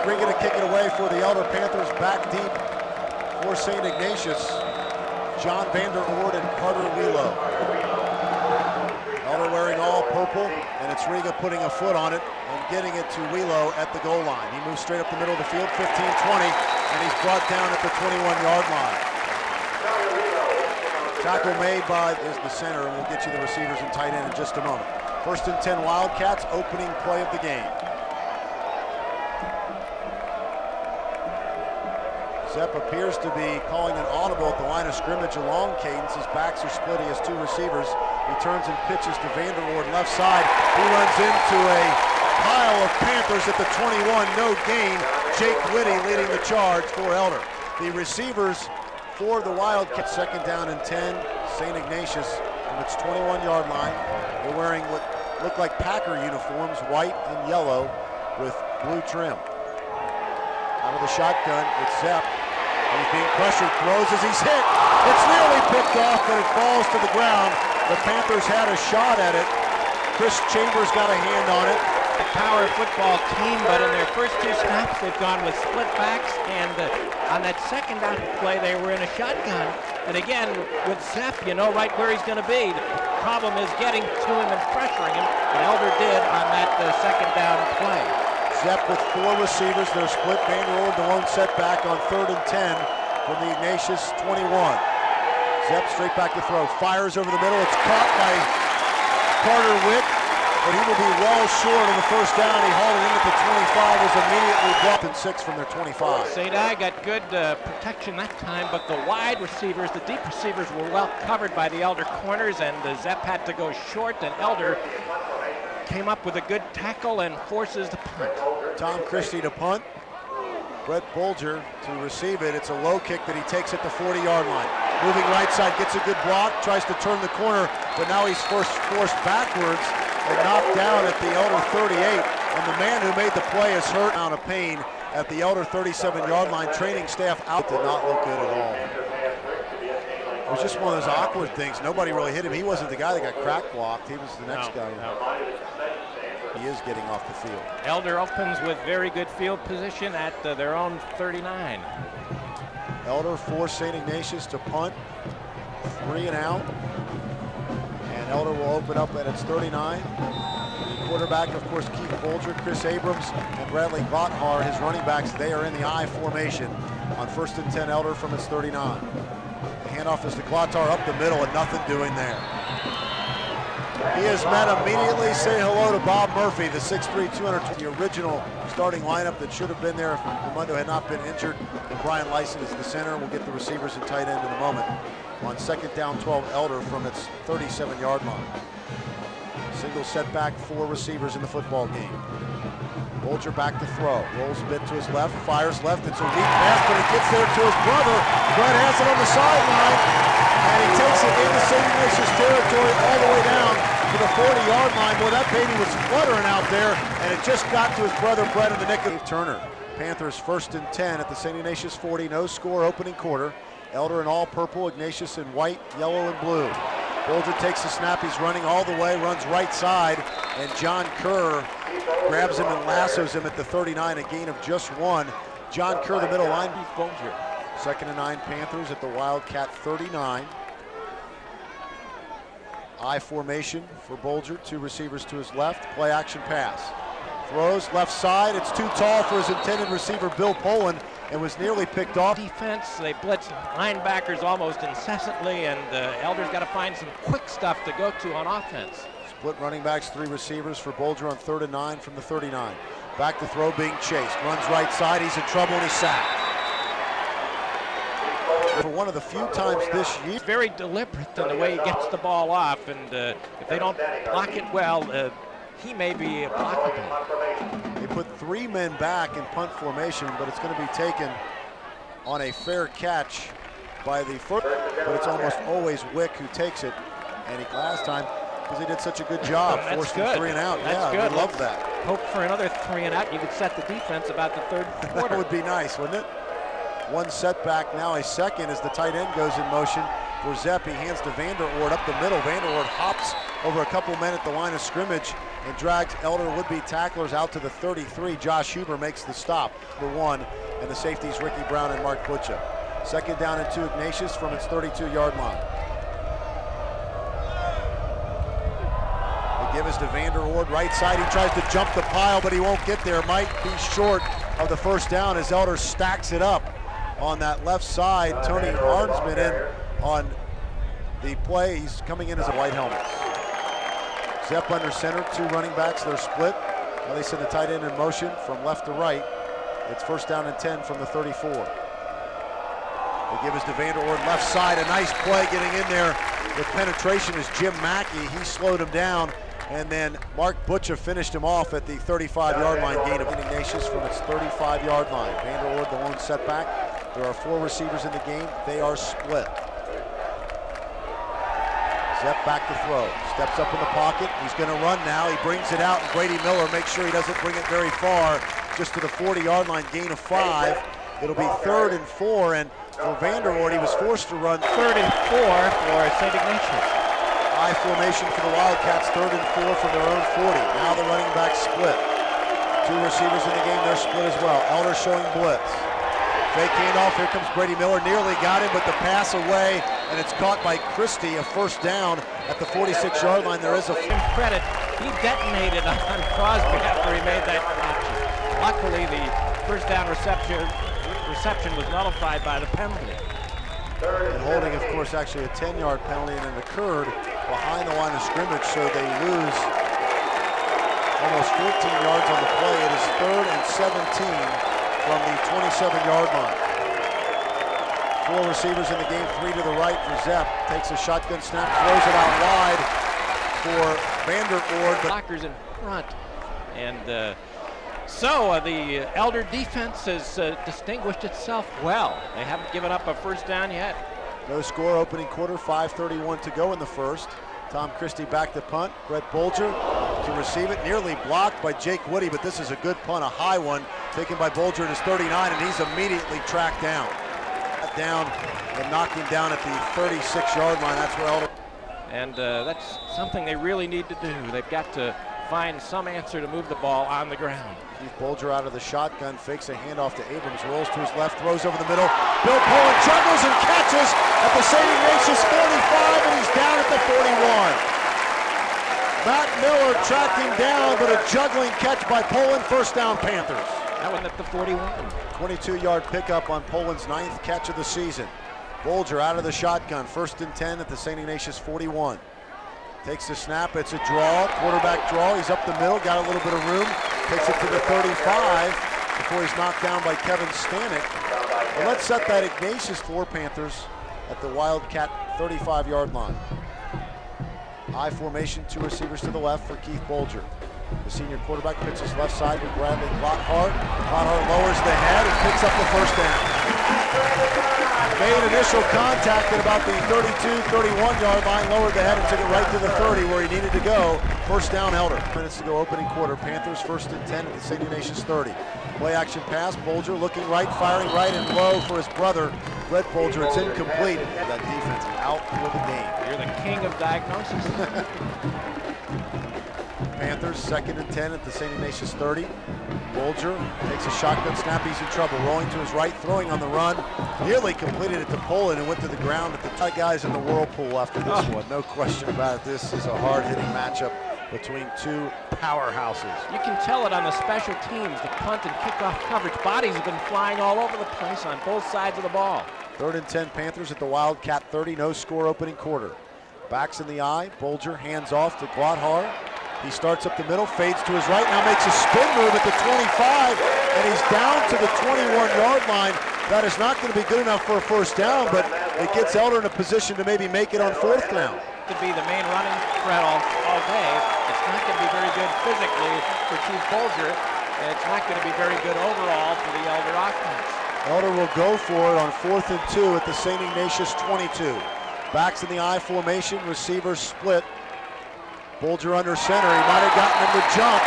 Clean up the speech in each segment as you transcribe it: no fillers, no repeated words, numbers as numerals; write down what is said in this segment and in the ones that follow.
Riga to kick it away for the Elder Panthers. Back deep for St Ignatius. John Vander Oord and Carter Wheelo. Elder wearing all purple, and it's Riga putting a foot on it and getting it to Wheelo at the goal line. He moves straight up the middle of the field, 15-20, and he's brought down at the 21-yard line. Tackle made by the center, and we'll get you the receivers and tight end in just a moment. 1st and 10 Wildcats, opening play of the game. Zepp appears to be calling an audible at the line of scrimmage along cadence. His backs are split. He has 2 receivers. He turns and pitches to Vander Oord left side. He runs into a pile of Panthers at the 21. No gain. Jake Whitty leading the charge for Elder. The receivers for the Wildcats, 2nd down and 10. St Ignatius from its 21-yard line. They're wearing what look like Packer uniforms, white and yellow with blue trim. Out of the shotgun, it's Zepp. He's being pressured, throws as he's hit. It's nearly picked off, but it falls to the ground. The Panthers had a shot at it. Chris Chambers got a hand on it. A power football team, but in their first 2 snaps, they've gone with split backs, and on that 2nd down play, they were in a shotgun. And again, with Zepp, you know right where he's going to be. The problem is getting to him and pressuring him, and Elder did on that 2nd down play. Zepp with 4 receivers. They're split. Vander Oord, the lone setback on 3rd and 10 from the Ignatius 21. Zepp straight back to throw. Fires over the middle. It's caught by Carter Witt, but he will be well short of the 1st down. He hauled it in at the 25. Was immediately blocked in 6 from their 25. St. I got good protection that time, but the wide receivers, the deep receivers were well covered by the Elder corners, and Zepp had to go short, and Elder came up with a good tackle and forces the punt. Tom Christie to punt. Brett Bolger to receive it. It's a low kick that he takes at the 40-yard line. Moving right side, gets a good block, tries to turn the corner, but now he's forced backwards and knocked down at the Elder 38. And the man who made the play is hurt. Amount of pain at the Elder 37-yard line. Training staff out. Did not look good at all. It was just one of those awkward things. Nobody really hit him. He wasn't the guy that got crack blocked. He was the next guy. He is getting off the field. Elder opens with very good field position at their own 39. Elder forced St. Ignatius to punt. 3 and out. And Elder will open up at its 39. The quarterback, of course, Keith Bolger, Chris Abrams, and Bradley Bothar, his running backs. They are in the I formation on 1st and 10 Elder from its 39. The handoff is to Glatar up the middle and nothing doing there. He is met immediately. Say hello to Bob Murphy, the 6'3", 200, the original starting lineup that should have been there if Ramundo had not been injured. And Brian Lyson is the center. We'll get the receivers and tight end in a moment. On 2nd down 12, Elder from its 37-yard line. Single setback, 4 receivers in the football game. Bolger back to throw. Rolls a bit to his left, fires left. It's a weak pass, but it gets there to his brother. Brett has it on the sideline, and he takes it into St. Ignatius territory all the way down to the 40-yard line. Boy, that baby was fluttering out there, and it just got to his brother Brett in the nick of Turner. Panthers 1st and 10 at the St. Ignatius 40. No score opening quarter. Elder in all purple, Ignatius in white, yellow, and blue. Bolger takes the snap. He's running all the way, runs right side, and John Kerr grabs him and lassos him at the 39, a gain of just 1. John Kerr, the middle line. Bolger. 2nd and 9 Panthers at the Wildcat 39. I formation for Bolger. 2 receivers to his left. Play action pass. Throws left side. It's too tall for his intended receiver, Bill Poland, and was nearly picked off. Defense, they blitz linebackers almost incessantly, and Elder's got to find some quick stuff to go to on offense. Split running backs, 3 receivers for Bolger on 3rd and 9 from the 39. Back to throw, being chased. Runs right side, he's in trouble, and he's sacked. For one of the few times this year. He's very deliberate in the way he gets the ball off, and if they don't block it well, he may be blockable. They put 3 men back in punt formation, but it's going to be taken on a fair catch by the first, but it's almost always Wick who takes it, and he last time, because he did such a good job forcing 3 and out. That's yeah, good. I love that. Hope for another 3 and out. You could set the defense about the 3rd quarter. That would be nice, wouldn't it? 1 setback, now a second as the tight end goes in motion for Zepp. He hands to Vander Oord up the middle. Vander Oord hops over a couple men at the line of scrimmage and drags Elder would-be tacklers out to the 33. Josh Huber makes the stop for 1, and the safeties Ricky Brown and Mark Butcha. Second down and 2, Ignatius from its 32-yard line. The give is to Vander Oord, right side. He tries to jump the pile, but he won't get there. Might be short of the first down as Elder stacks it up on that left side. Tony Arnsman in on the play. He's coming in as a white helmet. Zepp under center, 2 running backs. They're split. Now they send the tight end in motion from left to right. It's first down and 10 from the 34. The give is to Vander Oord, left side. A nice play getting in there with penetration is Jim Mackey. He slowed him down, and then Mark Butcha finished him off at the 35-yard line, gain of Ignatius from its 35-yard line. Vander Oord, the lone setback. There are 4 receivers in the game. They are split. Zepp back to throw. Steps up in the pocket. He's going to run now. He brings it out, and Brady Miller makes sure he doesn't bring it very far, just to the 40-yard line, gain of 5. It'll be 3rd and 4, and for Vander Oord, he was forced to run 3rd and 4 for St Ignatius. I formation for the Wildcats, 3rd and 4 from their own 40. Now the running back split. 2 receivers in the game, they're split as well. Elder showing blitz. Fake handoff, here comes Brady Miller, nearly got him, but the pass away, and it's caught by Christie, a first down at the 46-yard line. There is a credit. He detonated on Crosby after he made that catch. Luckily, the first down reception was nullified by the penalty. And holding, of course, actually a 10-yard penalty, and it occurred behind the line of scrimmage, so they lose almost 14 yards on the play. It is 3rd and 17 from the 27-yard line. 4 receivers in the game, 3 to the right for Zepp. Takes a shotgun snap, throws it out wide for Vander Oord. Blockers in front, and so the Elder defense has distinguished itself well. They haven't given up a first down yet. No score, opening quarter, 5:31 to go in the first. Tom Christie back to punt. Brett Bolger to receive it, nearly blocked by Jake Woody, but this is a good punt, a high one, taken by Bolger at his 39, and he's immediately tracked down. Down and knocked him down at the 36-yard line. That's where Elder. And that's something they really need to do. They've got to find some answer to move the ball on the ground. Keith Bolger out of the shotgun, fakes a handoff to Abrams, rolls to his left, throws over the middle. Bill Poland juggles and catches at the St Ignatius 45, and he's down at the 41. Matt Miller tracked him down, but a juggling catch by Poland. First down, Panthers. That one at the 41. 22-yard pickup on Poland's 9th catch of the season. Bolger out of the shotgun, 1st and 10 at the St Ignatius 41. Takes the snap, it's a draw, quarterback draw. He's up the middle, got a little bit of room. Takes it to the 35 before he's knocked down by Kevin Stanek. And let's set that Ignatius for Panthers at the Wildcat 35-yard line. I formation, 2 receivers to the left for Keith Bolger. The senior quarterback pitches left side to Bradley Lockhart. Lockhart lowers the head and picks up the first down. Made initial contact at about the 31-yard line, lowered the head and took it right to the 30 where he needed to go. First down, Elder. Minutes to go, opening quarter. Panthers 1st and 10 at the St Ignatius 30. Play action pass, Bolger looking right, firing right and low for his brother, Brett Bolger. It's incomplete. That defense out for the game. You're the king of diagnosis. Panthers 2nd and 10 at the St Ignatius 30. Bolger takes a shotgun snap, he's in trouble. Rolling to his right, throwing on the run. Nearly completed it to Poland and went to the ground at the tight guys in the whirlpool after this one. No question about it. This is a hard-hitting matchup between 2 powerhouses. You can tell it on the special teams, the punt and kickoff coverage. Bodies have been flying all over the place on both sides of the ball. 3rd and 10 Panthers at the Wildcat 30. No score, opening quarter. Backs in the eye. Bolger hands off to Gladhar. He starts up the middle, fades to his right, now makes a spin move at the 25, and he's down to the 21-yard line. That is not going to be good enough for a first down, but it gets Elder in a position to maybe make it on 4th down. To be the main running threat all day. It's not going to be very good physically for Keith Bolger, and it's not going to be very good overall for the Elder offense. Elder will go for it on 4th and 2 at the St Ignatius 22. Backs in the I formation, receivers split. Bolger under center, he might have gotten him to jump.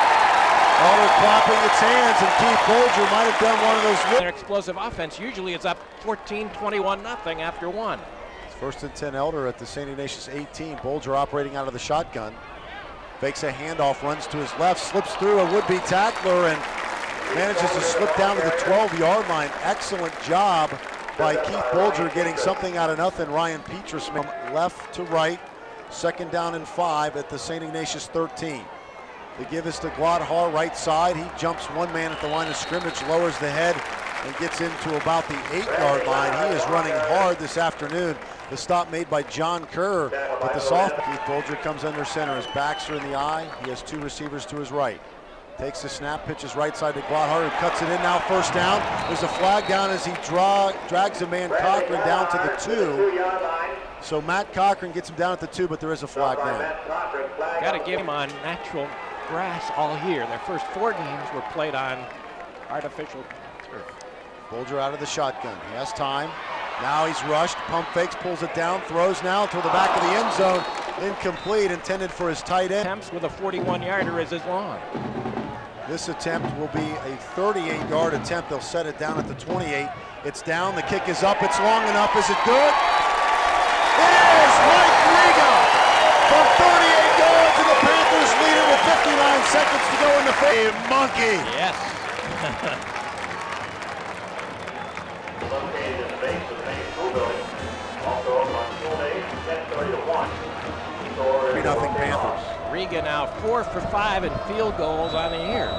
Elder clapping its hands, and Keith Bolger might have done one of those. Their explosive offense usually is up 14-21 nothing after 1. 1st and 10 Elder at the St Ignatius 18. Bolger operating out of the shotgun. Fakes a handoff, runs to his left, slips through a would-be tackler, and manages to slip down to the 12-yard line. Excellent job by Keith Bolger getting something out of nothing. Ryan Petrus from left to right. 2nd down and 5 at the St. Ignatius 13. The give is to Gladhar, right side. He jumps one man at the line of scrimmage, lowers the head, and gets into about the 8-yard line. He is running hard this afternoon. The stop made by John Kerr, but the soft Keith Bolger comes under center. His backs are in the eye. He has 2 receivers to his right. Takes the snap, pitches right side to Gladhar, who cuts it in now, 1st down. There's a flag down as he drags a man, Cochran, down to the 2. So Matt Cochran gets him down at the 2, but there is a flag down. Got to give him on natural grass all year. Their first 4 games were played on artificial turf. Bolger out of the shotgun. He has time. Now he's rushed, pump fakes, pulls it down, throws now to the back of the end zone. Incomplete, intended for his tight end. Attempts with a 41-yarder is his long. This attempt will be a 38-yard attempt. They'll set it down at the 28. It's down, the kick is up, it's long enough. Is it good? It is! Mike Riga from 38 yards, and the Panthers lead it with 59 seconds to go in the fifth. Monkey! Yes. Located in the base of the main school building. Also on school days, 10:30 to 1. 3-0 Panthers. Riga now 4 for 5 in field goals on the year.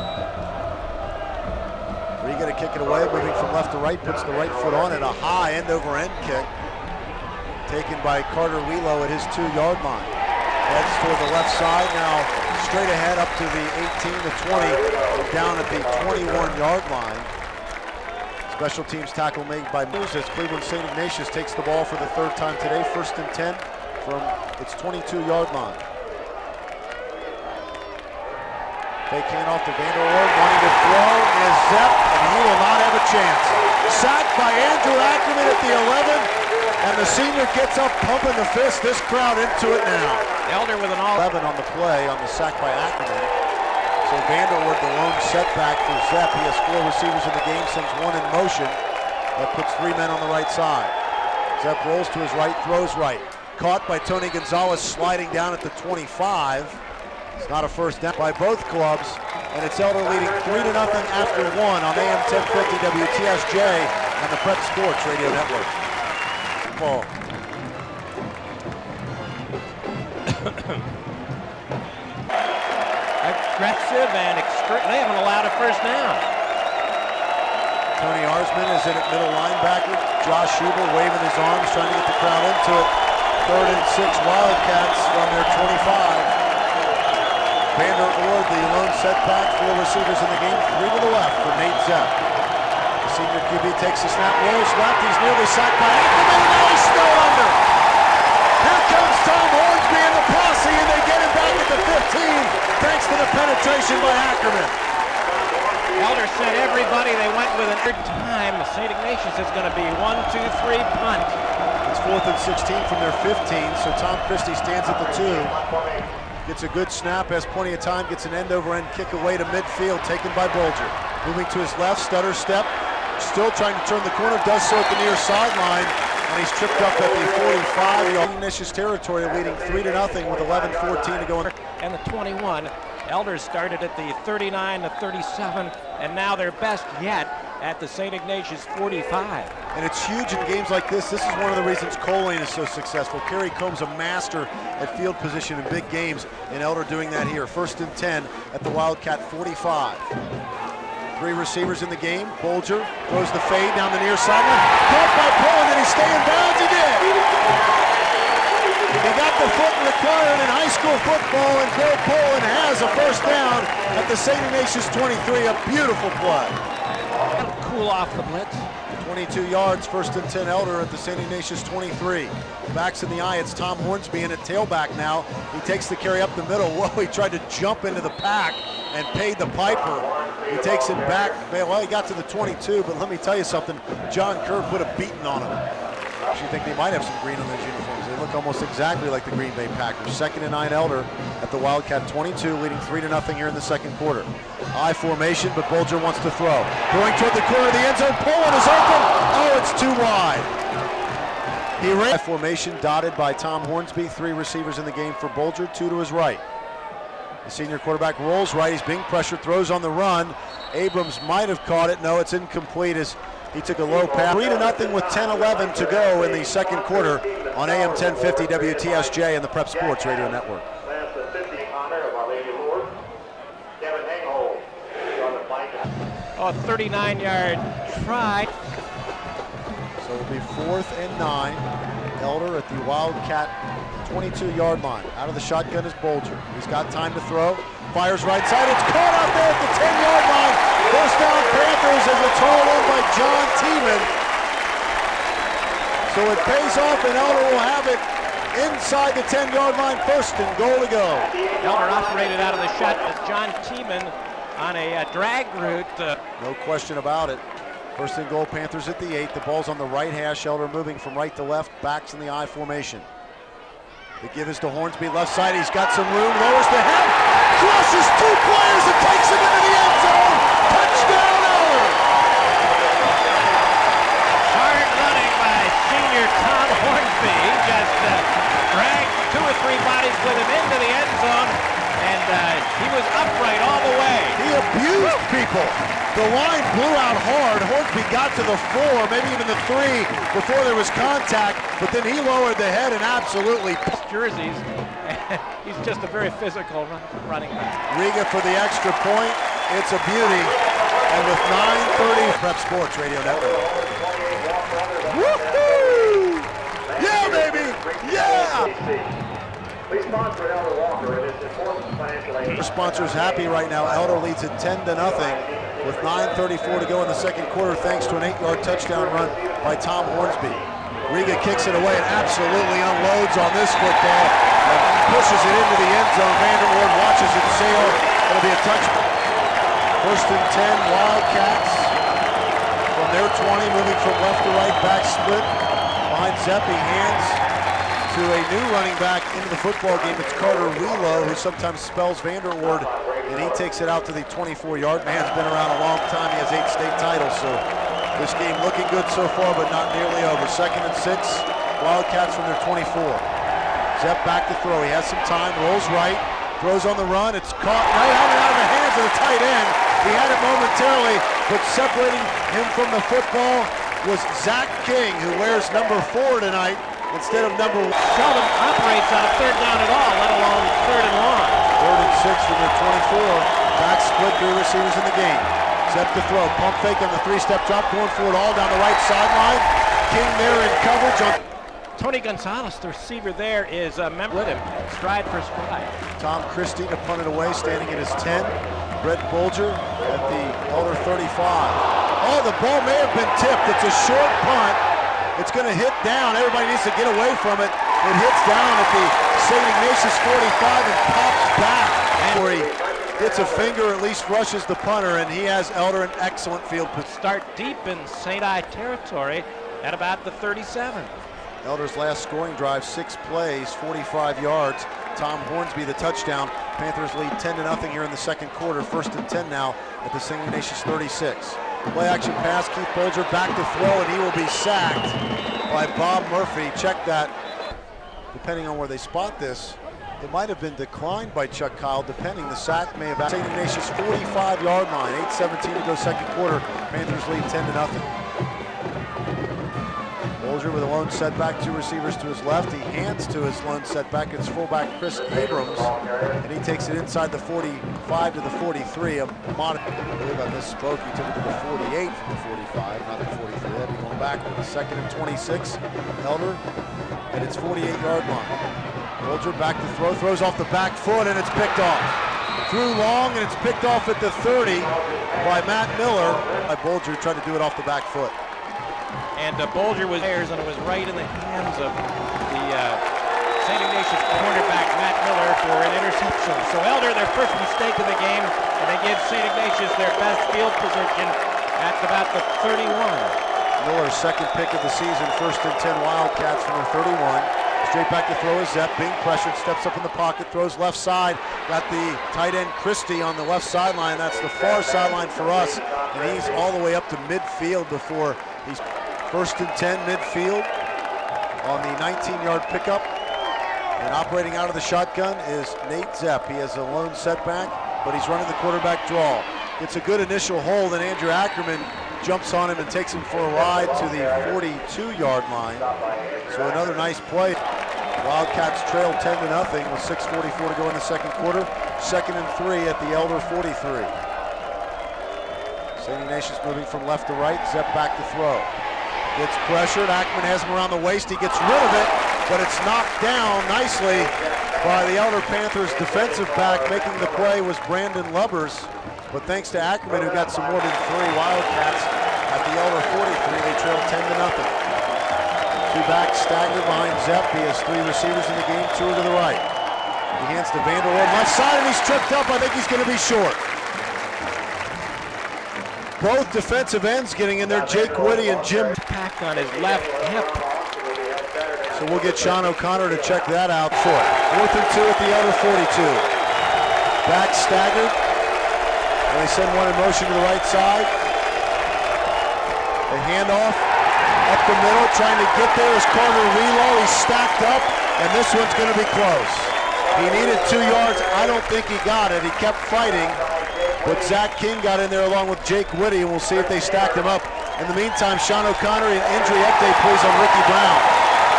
Riga to kick it away, moving from left to right, puts the right foot on it. A high end-over-end kick taken by Carter Wheelo at his 2-yard line. Heads toward the left side, now straight ahead up to the 18 to 20, and down at the 21-yard line. Special teams tackle made by Moose as Cleveland St. Ignatius takes the ball for the 3rd time today. 1st and 10 from its 22-yard line. Fake handoff to Vanderwoord, wanting to throw, is Zepp, and he will not have a chance. Sacked by Andrew Ackerman at the 11, and the senior gets up pumping the fist. This crowd into it now. Elder with an all 11 on the play on the sack by Ackerman. So Vanderwoord, the lone setback for Zepp. He has 4 receivers in the game, sends 1 in motion. That puts 3 men on the right side. Zepp rolls to his right, throws right. Caught by Tony Gonzalez, sliding down at the 25. It's not a first down by both clubs, and it's Elder leading 3-0 after 1 on AM 1050 WTSJ and the Prep Sports Radio Network. Ball. aggressive and they haven't allowed a first down. Tony Arsman is in at middle linebacker. Josh Schubel waving his arms, trying to get the crowd into it. 3rd and 6 Wildcats from their 25. Vanderwoord, the lone setback, 4 receivers in the game, 3 to the left for Nate Zepp. The senior QB takes the snap, rolls left, he's nearly sacked by Ackerman, and now he's still under. Here comes Tom Hornsby and the posse, and they get him back at the 15, thanks to the penetration by Ackerman. Elder said everybody, they went with an third time. St. Ignatius is going to be 1-2-3 punt. It's 4th and 16 from their 15, so Tom Christie stands at the 2. Gets a good snap, has plenty of time, gets an end-over-end kick away to midfield, taken by Bolger. Moving to his left, stutter step, still trying to turn the corner, does so at the near sideline, and he's tripped up at the 45-yard Ignatius territory, leading 3-0 with 11:14 to go. And the 21. Elders started at the 39 to 37, and now their best yet at the St. Ignatius 45. And it's huge in games like this. This is one of the reasons Colerain is so successful. Kerry Combs a master at field position in big games, and Elder doing that here. 1st and 10 at the Wildcat 45. 3 receivers in the game. Bolger throws the fade down the near sideline. Caught by Poland, and he stay in bounds. He did. He got the foot required in high school football, and Bill Poland has a first down at the St. Ignatius 23. A beautiful play. Cool off the blitz. 22 yards, 1st and 10 Elder at the St. Ignatius 23. Backs in the eye, it's Tom Hornsby in at tailback now. He takes the carry up the middle. Whoa, he tried to jump into the pack and paid the piper. He takes it back. Well, he got to the 22, but let me tell you something. John Kerr put a beating on him. I actually think they might have some green on those uniforms. They look almost exactly like the Green Bay Packers. 2nd and 9 Elder at the Wildcat 22, leading 3-0 here in the 2nd quarter. I formation, but Bolger wants to throw. Going toward the corner of the end zone. Poland is open. Oh, it's too wide. He ran. I formation dotted by Tom Hornsby. 3 receivers in the game for Bolger, 2 to his right. The senior quarterback rolls right. He's being pressured, throws on the run. Abrams might have caught it. No, it's incomplete as he took a low pass. 3-0 with 10:11 to go in the second quarter on AM 1050 WTSJ and the Prep Sports Radio Network. That's the 50 honor of Our Lady of Lourdes. Kevin Hanghold on the flank. Oh, 39-yard try. So it'll be 4th and 9. Elder at the Wildcat 22-yard line. Out of the shotgun is Bolger. He's got time to throw. Fires right side. It's caught out there at the 10-yard line. First down Panthers as it's hauled in by John Tiemann. So it pays off and Elder will have it inside the 10-yard line. First and goal to go. Elder operated out of the shot as John Tiemann on a drag route. No question about it. First and goal, Panthers at the 8. The ball's on the right hash. Elder moving from right to left. Backs in the I formation. The give is to Hornsby, left side. He's got some room. Lowers the head. Crosses 2 players and takes him into the end zone. Touchdown, Elder. Hard running by senior Tom Hornsby. He just dragged 2 or 3 bodies with him into the end zone, and he was upright all the way. He abused people. The line blew out hard. Hornsby got to the 4, maybe even the 3 before there was contact, but then he lowered the head and absolutely jerseys. He's just a very physical running back. Riga for the extra point. It's a beauty. And with 9:30, Prep Sports Radio Network. Woohoo! Yeah, baby! Yeah! Please sponsor Elder Walker in this important financial aid. The sponsor's happy right now. Elder leads it 10-0 with 9:34 to go in the second quarter thanks to an 8-yard touchdown run by Tom Hornsby. Riga kicks it away and absolutely unloads on this football and pushes it into the end zone. Vanderwoord watches it sail. It'll be a touchdown. First and 10, Wildcats from their 20, moving from left to right, back split behind Zepp. He hands to a new running back into the football game. It's Carter Relo, who sometimes spells Vanderwoord, and he takes it out to the 24-yard. Man's been around a long time. He has 8 state titles, so this game looking good so far, but not nearly over. 2nd and 6, Wildcats from their 24. Zepp back to throw. He has some time, rolls right, throws on the run. It's caught right out of the hands of the tight end. He had it momentarily, but separating him from the football was Zach King, who wears number 4 tonight instead of number 1. Seldom operates on a 3rd down at all, let alone 3rd and long. 3rd and 6 from their 24. Back split, 3 receivers in the game. Zepp to throw, pump fake on the 3-step drop, going for it all down the right sideline. King there in coverage on Tony Gonzalez, the receiver there, is a member with him, stride for stride. Tom Christie to punt it away, standing at his 10. Brett Bolger at the Elder 35. Oh, the ball may have been tipped. It's a short punt. It's going to hit down. Everybody needs to get away from it. It hits down at the St Ignatius 45 and pops back. And where he gets a finger, at least rushes the punter, and he has Elder in excellent field position. Start deep in St. I territory at about the 37. Elder's last scoring drive, 6 plays, 45 yards. Tom Hornsby, the touchdown. Panthers lead 10-0 here in the second quarter. 1st and 10 now at the St. Ignatius 36. Play action pass, Keith Bolger back to throw, and he will be sacked by Bob Murphy. Check that. Depending on where they spot this, it might have been declined by Chuck Kyle, depending. The sack may have St. Ignatius 45-yard line. 8:17 to go second quarter. Panthers lead 10-0. Bolger with a lone setback, 2 receivers to his left. He hands to his lone setback. It's fullback Chris Abrams, and he takes it inside the 45 to the 43. I believe I misspoke. He took it to the 48 from the 45, not the 43. That'd be going backwards. 2nd and 26. Elder at its 48-yard line. Bolger back to throw, throws off the back foot, and it's picked off. Threw long, and it's picked off at the 30 by Matt Miller. Bolger tried to do it off the back foot. And Bolger was there, and it was right in the hands of the St. Ignatius cornerback Matt Miller for an interception. So Elder, their first mistake of the game, and they give St. Ignatius their best field position at about the 31. Miller's 2nd pick of the season, 1st and 10 Wildcats from their 31. Straight back to throw is Zepp, being pressured, steps up in the pocket, throws left side. Got the tight end Christie on the left sideline. That's the far sideline for us, and he's all the way up to midfield before he's 1st and 10 midfield on the 19-yard pickup. And operating out of the shotgun is Nate Zepp. He has a lone setback, but he's running the quarterback draw. It's a good initial hold, and Andrew Ackerman jumps on him and takes him for a ride to the 42-yard line. So another nice play. Wildcats trail 10-0 with 6:44 to go in the second quarter. 2nd and 3 at the Elder 43. St. Ignatius moving from left to right. Zepp back to throw. Gets pressured. Ackerman has him around the waist. He gets rid of it, but it's knocked down nicely by the Elder Panthers defensive back. Making the play was Brandon Lubbers, but thanks to Ackerman, who got some more than 3 Wildcats at the Elder 43, they trail 10-0. 2 backs stagger behind Zepp. He has 3 receivers in the game, 2 to the right. He hands to Vanderwood left side, and he's tripped up. I think he's going to be short. Both defensive ends getting in there, Jake Whitty and Jim. Pack on his left hip. So we'll get Sean O'Connor to check that out for it. 4th and 2 at the Elder 42. Back staggered. And they send one in motion to the right side. The handoff up the middle, trying to get there is Carter Relo. He's stacked up, and this one's going to be close. He needed 2 yards. I don't think he got it. He kept fighting, but Zach King got in there along with Jake Whitty, and we'll see if they stacked him up. In the meantime, Sean O'Connor, an injury update, please, on Ricky Brown.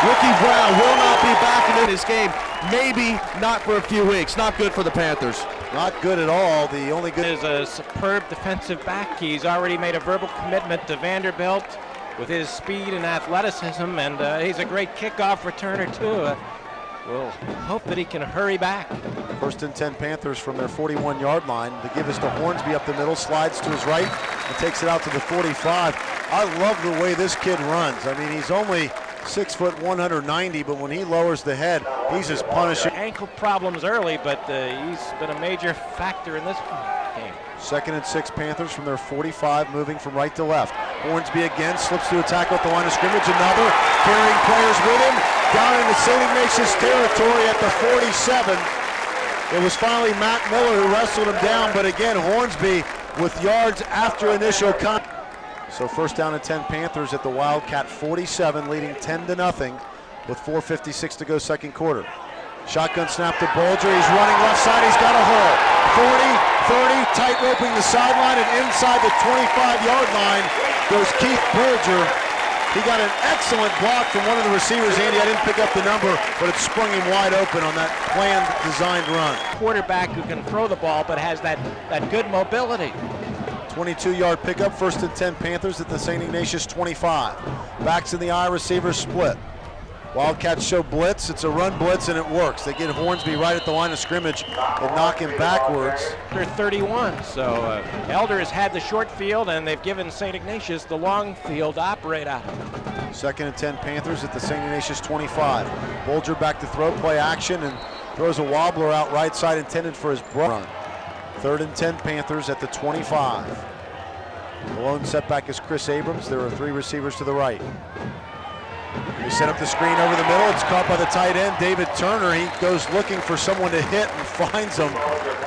Ricky Brown will not be back in this game. Maybe not for a few weeks. Not good for the Panthers. Not good at all. The only good Is a superb defensive back. He's already made a verbal commitment to Vanderbilt with his speed and athleticism, and he's a great kickoff returner too. We'll hope that he can hurry back. 1st and 10 Panthers from their 41-yard line. The give is to Hornsby up the middle, slides to his right, and takes it out to the 45. I love the way this kid runs. I mean, he's only 6 foot 190, but when he lowers the head, he's just punishing. Ankle problems early, but he's been a major factor in this game. 2nd and 6 Panthers from their 45, moving from right to left. Hornsby again slips through a tackle at the line of scrimmage. Another carrying players with him down into St. Ignatius territory at the 47. It was finally Matt Miller who wrestled him down, but again Hornsby with yards after initial contact. So 1st down and 10 Panthers at the Wildcat 47, leading 10-0 with 4:56 to go second quarter. Shotgun snap to Bulger. He's running left side. He's got a hole. 40, 30, tight roping the sideline, and inside the 25-yard line goes Keith Bulger. He got an excellent block from one of the receivers. Andy, I didn't pick up the number, but it sprung him wide open on that planned, designed run. Quarterback who can throw the ball but has that good mobility. 22-yard pickup, 1st and 10 Panthers at the St. Ignatius 25. Backs in the eye, receivers split. Wildcats show blitz. It's a run blitz, and it works. They get Hornsby right at the line of scrimmage and knock him backwards. They're 31, so Elder has had the short field, and they've given St. Ignatius the long field to operate out of. 2nd and 10 Panthers at the St. Ignatius 25. Bulger back to throw, play action, and throws a wobbler out right side intended for his run. 3rd and 10 Panthers at the 25. The lone setback is Chris Abrams. There are 3 receivers to the right. They set up the screen over the middle. It's caught by the tight end, David Turner. He goes looking for someone to hit and finds him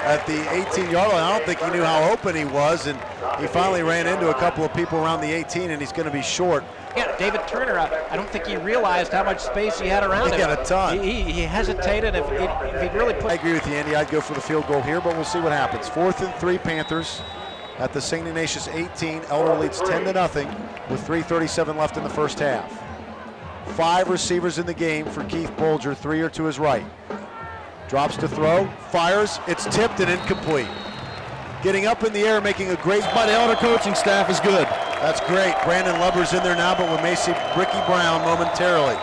at the 18-yard line. I don't think he knew how open he was, and he finally ran into a couple of people around the 18, and he's going to be short. Yeah, David Turner, I don't think he realized how much space he had around him. He got a ton. He hesitated. If he'd really put... I agree with you, Andy. I'd go for the field goal here, but we'll see what happens. 4th and 3 Panthers at the St. Ignatius 18. Elder leads 10-0 with 3:37 left in the first half. 5 receivers in the game for Keith Bulger. 3 are to his right. Drops to throw, fires, it's tipped and incomplete. Getting up in the air, making a great... But the Elder coaching staff is good. That's great. Brandon Lubber's in there now, but we may see Ricky Brown momentarily.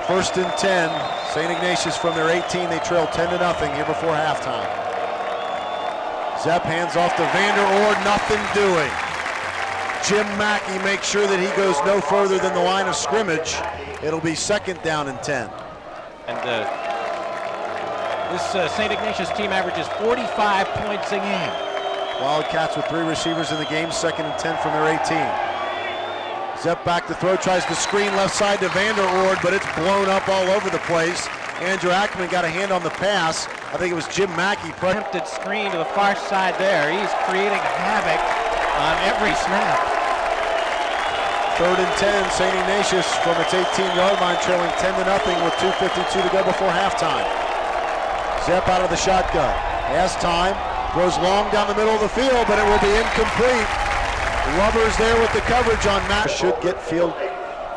1st and 10, St. Ignatius from their 18. They trail 10-0 here before halftime. Zepp hands off to Vander Oord, nothing doing. Jim Mackey makes sure that he goes no further than the line of scrimmage. It'll be 2nd down and 10. And this St. Ignatius team averages 45 points a game. Wildcats with 3 receivers in the game, 2nd and 10 from their 18. Zepp back to throw, tries to screen left side to Vander Oord, but it's blown up all over the place. Andrew Ackerman got a hand on the pass. I think it was Jim Mackey. Attempted screen to the far side there. He's creating havoc on every snap. 3rd and 10, St. Ignatius from its 18-yard line, trailing 10-0 with 2:52 to go before halftime. Zepp out of the shotgun, has time, throws long down the middle of the field, but it will be incomplete. Lovers there with the coverage on Matt. Should get field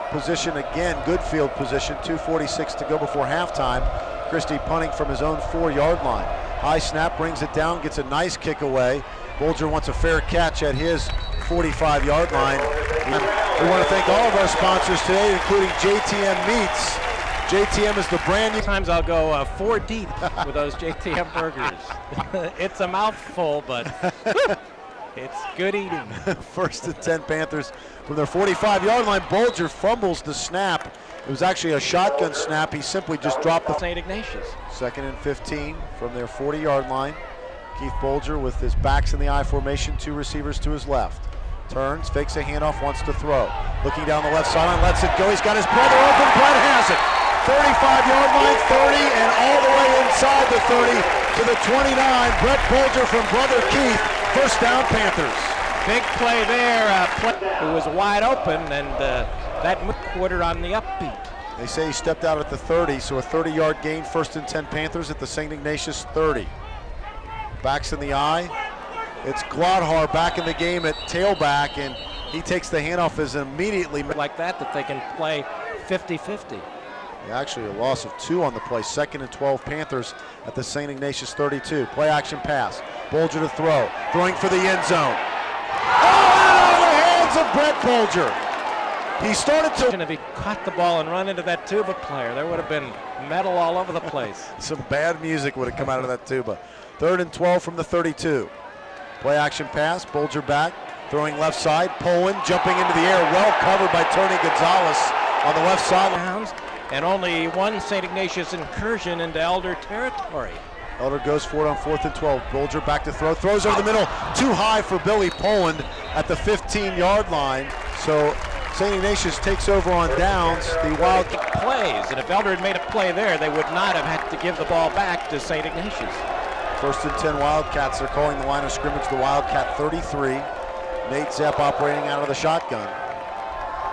position again, good field position, 2:46 to go before halftime. Christie punting from his own 4-yard line. High snap, brings it down, gets a nice kick away. Bolger wants a fair catch at his 45-yard line. We want to thank all of our sponsors today, including JTM Meats. JTM is the brand new. Sometimes I'll go 4 deep with those JTM burgers. It's a mouthful, but it's good eating. 1st and 10 Panthers from their 45-yard line. Bolger fumbles the snap. It was actually a shotgun snap. He simply just dropped the. St. Ignatius. 2nd and 15 from their 40-yard line. Keith Bolger with his backs in the I formation, 2 receivers to his left. Turns, fakes a handoff, wants to throw. Looking down the left sideline, lets it go. He's got his brother open. Brett has it. 35-yard line, 30, and all the way inside the 30 to the 29. Brett Bolger from brother Keith. 1st down, Panthers. Big play there. It was wide open, and that quarter on the upbeat. They say he stepped out at the 30, so a 30-yard gain. 1st and 10 Panthers at the St. Ignatius 30. Backs in the eye. It's Glodhar back in the game at tailback, and he takes the handoff as immediately. Like that they can play 50-50. Actually, a loss of 2 on the play. 2nd and 12 Panthers at the St. Ignatius 32. Play action pass. Bolger to throw. Throwing for the end zone. Oh, out of the hands of Brett Bolger. He started to. If he caught the ball and run into that tuba player, there would have been metal all over the place. Some bad music would have come out of that tuba. 3rd and 12 from the 32. Play action pass. Bolger back. Throwing left side. Poland jumping into the air. Well covered by Tony Gonzalez on the left side. And only one St. Ignatius incursion into Elder territory. Elder goes for it on 4th and 12. Bolger back to throw. Throws over the middle. Too high for Billy Poland at the 15-yard line. So St. Ignatius takes over on downs. The Wildcat plays, and if Elder had made a play there, they would not have had to give the ball back to St. Ignatius. 1st and 10 Wildcats. They're calling the line of scrimmage the Wildcat 33. Nate Zepp operating out of the shotgun.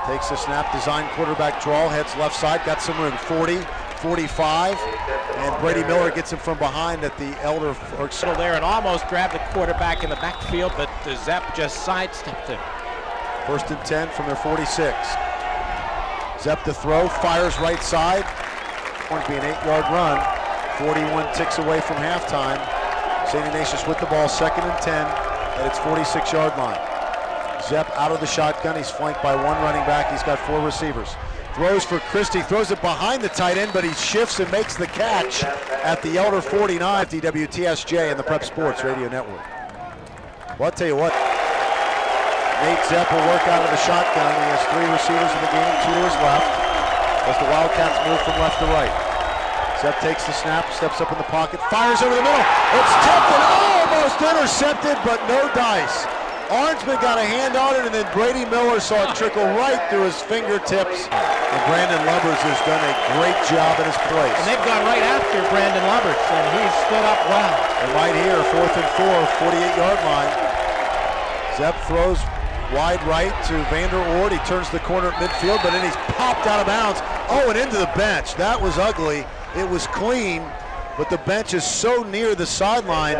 Takes the snap, design quarterback draw, heads left side, got some room. 40, 45, and Brady Miller gets him from behind at the Elder. Still there and almost grabbed the quarterback in the backfield, but Zepp just sidestepped him. 1st and 10 from their 46. Zepp to throw, fires right side. Going to be an 8-yard run. 41 ticks away from halftime. St. Ignatius with the ball, 2nd and 10 at its 46-yard line. Zepp out of the shotgun. He's flanked by 1 running back. He's got 4 receivers. Throws for Christie. Throws it behind the tight end, but he shifts and makes the catch at the Elder 49. WTSJ and the Prep Sports Radio Network. Well, I'll tell you what. Nate Zepp will work out of the shotgun. He has 3 receivers in the game, 2 to his left, as the Wildcats move from left to right. Zepp takes the snap, steps up in the pocket, fires over the middle. It's tipped and almost intercepted, but no dice. Orangeman got a hand on it, and then Brady Miller saw it trickle right through his fingertips. And Brandon Lubbers has done a great job in his place. And they've gone right after Brandon Lubbers, and he's stood up well. And right here, 4th and 4, 48-yard line. Zepp throws wide right to Vander Oort. He turns the corner at midfield, but then he's popped out of bounds. Oh, and into the bench. That was ugly. It was clean, but the bench is so near the sideline.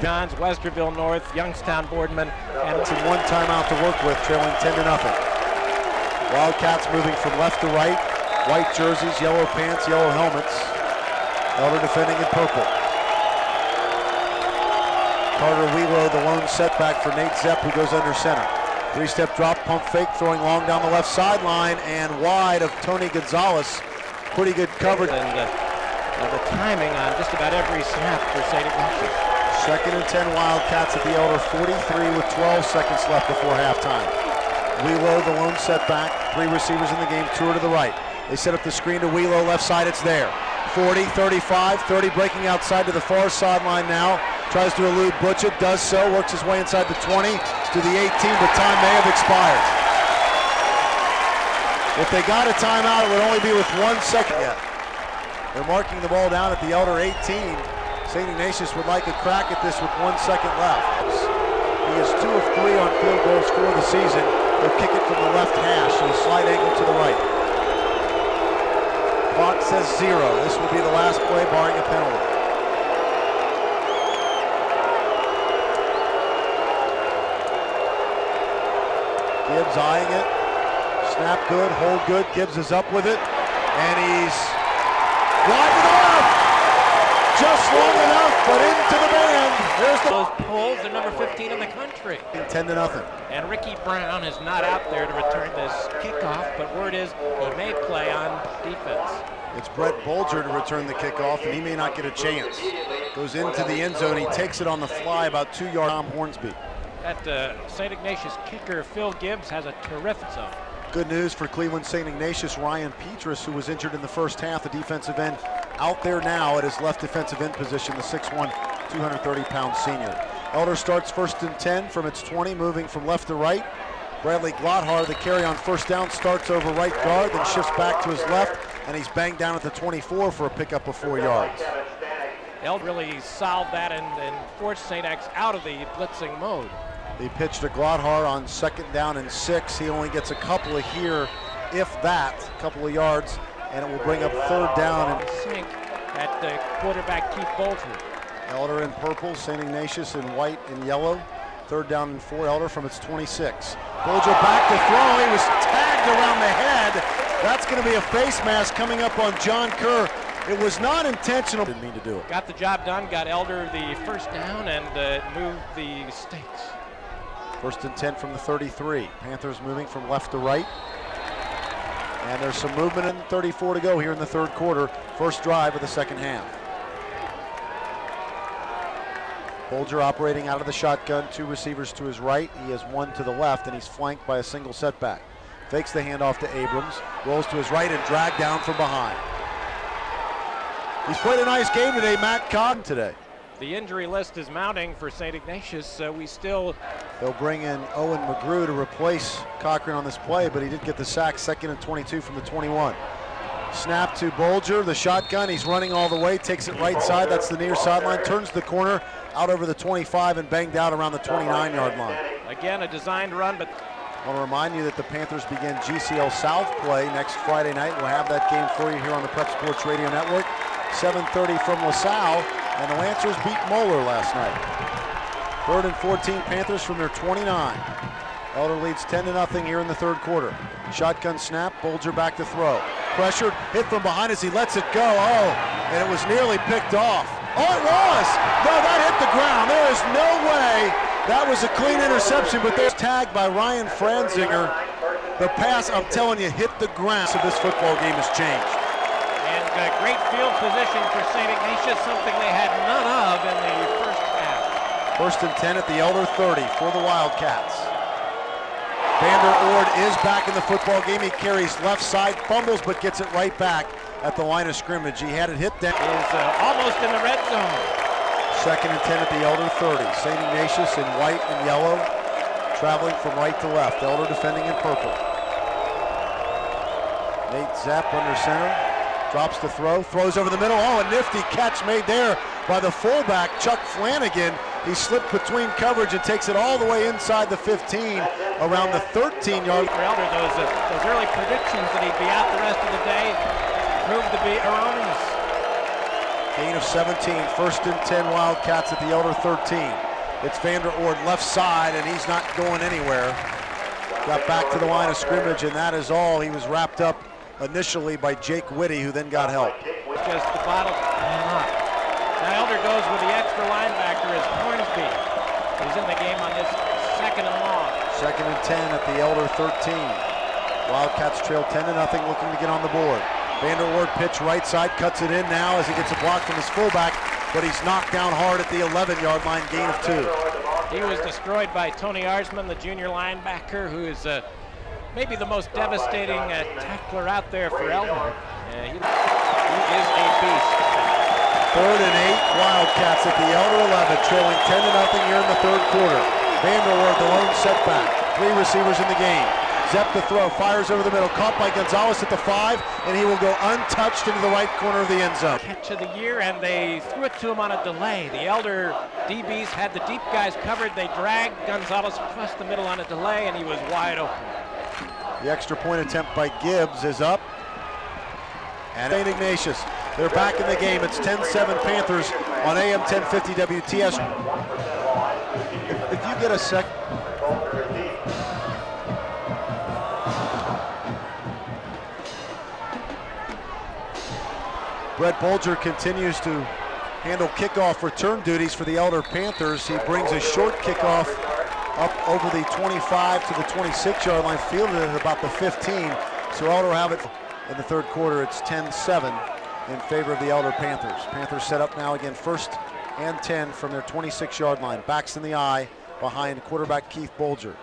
Johns, Westerville North, Youngstown Boardman, and it's a 1 timeout to work with, trailing 10-0. Wildcats moving from left to right. White jerseys, yellow pants, yellow helmets. Elder defending in purple. Carter Wheelo, the lone setback for Nate Zepp, who goes under center. 3-step drop, pump fake, throwing long down the left sideline and wide of Tony Gonzalez. Pretty good coverage. And the timing on just about every snap for St. Ignatius. 2nd and 10 Wildcats at the Elder 43 with 12 seconds left before halftime. Wheelo, the lone setback, 3 receivers in the game, 2 are to the right. They set up the screen to Wheelo, left side, it's there. 40, 35, 30 breaking outside to the far sideline now. Tries to elude Butchett, does so, works his way inside the 20 to the 18, but time may have expired. If they got a timeout, it would only be with 1 second yet. They're marking the ball down at the Elder 18. St. Ignatius would like a crack at this with 1 second left. He is 2 of 3 on field goals for the season. They'll kick it from the left hash, so a slight angle to the right. Clock says 0. This will be the last play, barring a penalty. Gibbs eyeing it. Snap good, hold good. Gibbs is up with it, and he's wide off. Just long enough, but into the band. There's Those Poles are number 15 in the country. 10-0. And Ricky Brown is not out there to return this kickoff, but word is he may play on defense. It's Brett Bolger to return the kickoff, and he may not get a chance. Goes into the end zone. He takes it on the fly about 2 yards. Tom Hornsby. That St. Ignatius kicker, Phil Gibbs, has a terrific zone. Good news for Cleveland St. Ignatius. Ryan Petrus, who was injured in the first half, the defensive end, out there now at his left defensive end position, the 6'1", 230-pound senior. Elder starts 1st and 10 from its 20, moving from left to right. Bradley Glothar, the carry on first down, starts over right guard, then shifts back to his left, and he's banged down at the 24 for a pickup of 4 yards. Elder really solved that and forced St. X out of the blitzing mode. They pitched to Glothar on 2nd down and 6. He only gets a couple of here, if that, a couple of yards, and it will bring up 3rd down. And sink at the quarterback Keith Bolger. Elder in purple, St. Ignatius in white and yellow. 3rd down and 4, Elder from its 26. Bolger back to throw. He was tagged around the head. That's going to be a face mask coming up on John Kerr. It was not intentional. Didn't mean to do it. Got the job done, got Elder the 1st down, and moved the stakes. 1st and 10 from the 33. Panthers moving from left to right. And there's some movement in 34 to go here in the 3rd quarter. First drive of the 2nd half. Bolger operating out of the shotgun, 2 receivers to his right. He has 1 to the left, and he's flanked by a single setback. Fakes the handoff to Abrams, rolls to his right and dragged down from behind. He's played a nice game today, Matt Cotton today. The injury list is mounting for St. Ignatius, so They'll bring in Owen McGrew to replace Cochran on this play, but he did get the sack, 2nd and 22 from the 21. Snap to Bolger, the shotgun, he's running all the way, takes it right side, that's the near sideline, turns the corner, out over the 25 and banged out around the 29-yard line. Again, a designed run, but I want to remind you that the Panthers begin GCL South play next Friday night. We'll have that game for you here on the Prep Sports Radio Network. 7:30 from LaSalle, and the Lancers beat Moeller last night. 3rd and 14, Panthers from their 29. Elder leads 10-0 here in the 3rd quarter. Shotgun snap, Bolger back to throw. Pressured, hit from behind as he lets it go. Oh, and it was nearly picked off. Oh, it was! No, that hit the ground. There is no way that was a clean interception, but there's tagged by Ryan Franzinger. The pass, I'm telling you, hit the ground. So this football game has changed. And great field position for St. Ignatius, something they had none of in the first half. 1st and 10 at the Elder 30 for the Wildcats. Vander Ord is back in the football game. He carries left side, fumbles, but gets it right back at the line of scrimmage. He had it hit down. Is almost in the red zone. 2nd and 10 at the Elder 30. St. Ignatius in white and yellow, traveling from right to left. Elder defending in purple. Nate Zepp under center. Drops the throw, throws over the middle. Oh, a nifty catch made there by the fullback, Chuck Flanagan. He slipped between coverage and takes it all the way inside the 15, around the 13-yard. For Elder, those early predictions that he'd be out the rest of the day proved to be erroneous. Gain of 17, 1st and 10 Wildcats at the Elder 13. It's Vander Ord left side, and he's not going anywhere. Got back to the line of scrimmage, and that is all. He was wrapped up initially by Jake Whitty, who then got help. Just the bottle up. Now Elder goes with the extra linebacker as Hornsby. He's in the game on this 2nd and long. 2nd and 10 at the Elder 13. Wildcats trail 10-0, looking to get on the board. Vander Ord pitch right side, cuts it in now as he gets a block from his fullback, but he's knocked down hard at the 11-yard line, gain of 2. He was destroyed by Tony Arsman, the junior linebacker, who is maybe the most devastating tackler out there for Elder. He is a beast. 3rd and 8, Wildcats at the Elder 11, trailing 10-0 here in the 3rd quarter. Vander Ord, the lone setback. 3 receivers in the game. Zepp to throw, fires over the middle, caught by Gonzalez at the 5, and he will go untouched into the right corner of the end zone. Catch of the year, and they threw it to him on a delay. The Elder DBs had the deep guys covered. They dragged Gonzalez across the middle on a delay, and he was wide open. The extra point attempt by Gibbs is up. And St Ignatius, they're back in the game. It's 10-7 Panthers on AM 1050 WTS. If you get a sec. Brett Bolger continues to handle kickoff return duties for the Elder Panthers. He brings a short kickoff up over the 25 to the 26-yard line, fielded at about the 15. So Elder will have it in the third quarter. It's 10-7 in favor of the Elder Panthers. Panthers set up now again, 1st and 10 from their 26-yard line. Backs in the eye behind quarterback Keith Bolger.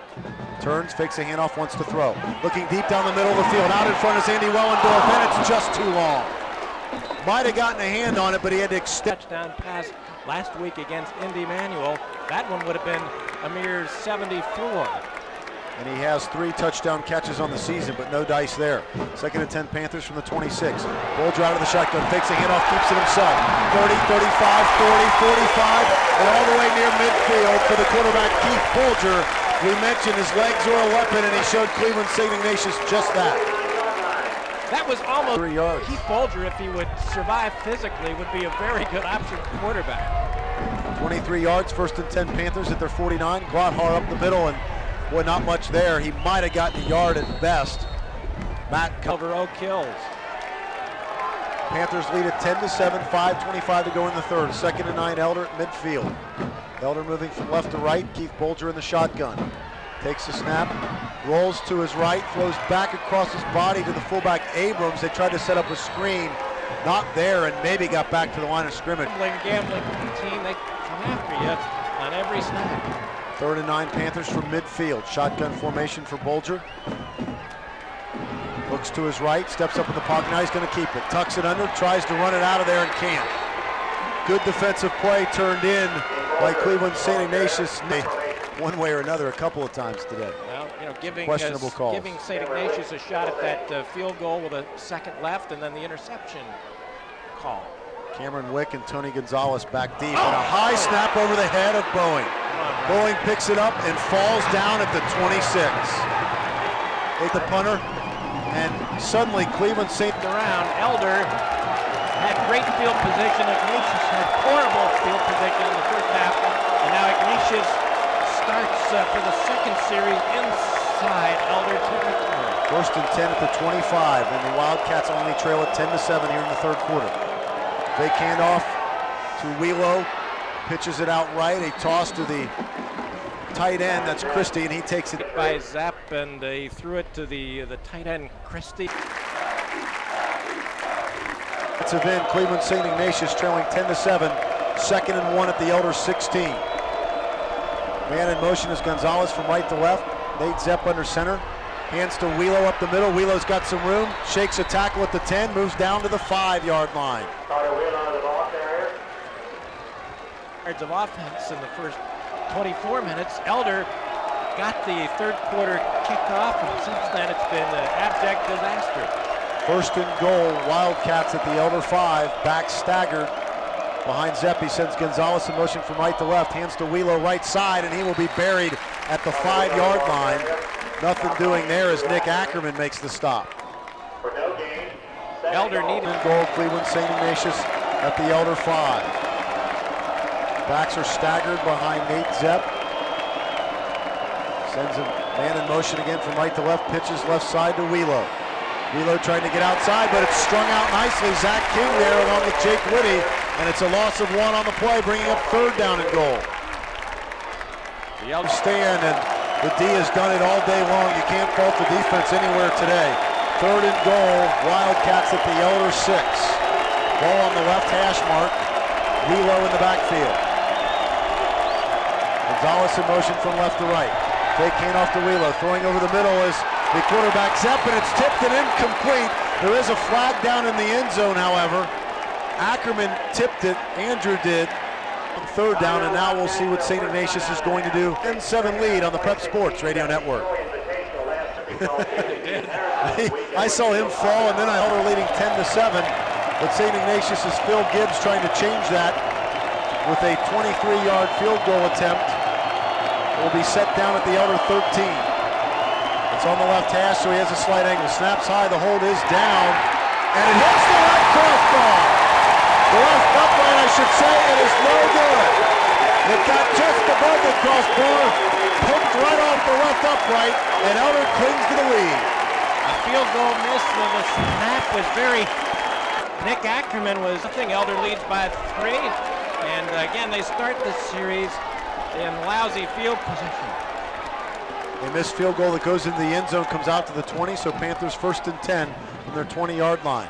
Turns, fakes a handoff, wants to throw. Looking deep down the middle of the field. Out in front is Andy Wellendorf, and it's just too long. Might have gotten a hand on it, but he had to extend. Touchdown pass last week against Indy Manual. That one would have been a mere 74. And he has 3 touchdown catches on the season, but no dice there. 2nd and 10 Panthers from the 26. Bolger out of the shotgun, fakes a handoff, keeps it himself. 30, 35, 40, 45, and all the way near midfield for the quarterback Keith Bolger. We mentioned his legs were a weapon, and he showed Cleveland St Ignatius just that. That was almost 3 yards. Keith Bolger, if he would survive physically, would be a very good option quarterback. 23 yards, 1st and 10 Panthers at their 49. Gladhar up the middle, and boy, not much there. He might have gotten a yard at best. Matt Overall kills. Panthers lead at 10-7, 5:25 to go in the third. 2nd and 9, Elder at midfield. Elder moving from left to right. Keith Bolger in the shotgun. Takes a snap, rolls to his right, throws back across his body to the fullback Abrams. They tried to set up a screen, not there, and maybe got back to the line of scrimmage. Gambling team, they come after you on every snap. 3rd and 9 Panthers from midfield. Shotgun formation for Bolger. Looks to his right, steps up in the pocket. Now he's going to keep it. Tucks it under, tries to run it out of there and can't. Good defensive play turned in by Cleveland St Ignatius. One way or another a couple of times today. Well, you know, giving St Ignatius a shot at that field goal with a second left, and then the interception call. Cameron Wick and Tony Gonzalez back deep, and a high snap over the head of Boeing. Boeing picks it up and falls down at the 26. Hit the punter, and suddenly Cleveland St. Around, Elder had great field position. Ignatius had horrible field position in the first half, and now Ignatius starts for the second series inside Elder territory. 1st and 10 at the 25, and the Wildcats only trail at 10-7 here in the third quarter. Fake handoff to Wheelo, pitches it out right. A toss to the tight end, that's Christie, and he takes it. By Zapp, and he threw it to the tight end, Christie. It's a win. Cleveland St Ignatius trailing 10-7, 2nd and 1 at the Elder 16. Man in motion is Gonzalez from right to left. Nate Zepp under center. Hands to Wheelo up the middle. Wheelo's got some room. Shakes a tackle at the 10. Moves down to the 5-yard line. Yards of offense in the first 24 minutes. Elder got the third quarter kickoff, and since then it's been an abject disaster. 1st and goal. Wildcats at the Elder 5. Back staggered. Behind Zepp, he sends Gonzalez in motion from right to left. Hands to Wheelo right side, and he will be buried at the 5-yard line. Nothing doing there as Nick Ackerman makes the stop. Elder needed goal. Cleveland St Ignatius at the Elder 5. Backs are staggered behind Nate Zepp. Sends a man in motion again from right to left. Pitches left side to Wheelo. Wheelo trying to get outside, but it's strung out nicely. Zach King there along with Jake Whitty. And it's a loss of 1 on the play, bringing up 3rd down and goal. The Elder stand, and the D has done it all day long. You can't fault the defense anywhere today. 3rd and goal, Wildcats at the Elder 6. Ball on the left hash mark. Wheelo in the backfield. Gonzalez in motion from left to right. Fake handoff to Wheelo. Throwing over the middle is the quarterback Zepp, and it's tipped and incomplete. There is a flag down in the end zone, however. Ackerman tipped it, Andrew did, on 3rd down, and now we'll see what St Ignatius is going to do. 10-7 lead on the Prep Sports Radio Network. I saw him fall, and then I held her leading 10-7, but St Ignatius is Phil Gibbs trying to change that with a 23-yard field goal attempt. It will be set down at the Elder 13. It's on the left hash, so he has a slight angle. Snaps high, the hold is down, and it hits the right crossbar. The left upright, I should say, it is no good. It got just above the crossbar, poked right off the left upright, and Elder clings to the lead. A field goal miss. The snap was very... Nick Ackerman was something. Elder leads by 3. And again, they start the series in lousy field position. A missed field goal that goes into the end zone comes out to the 20, so Panthers 1st and 10 from their 20-yard line.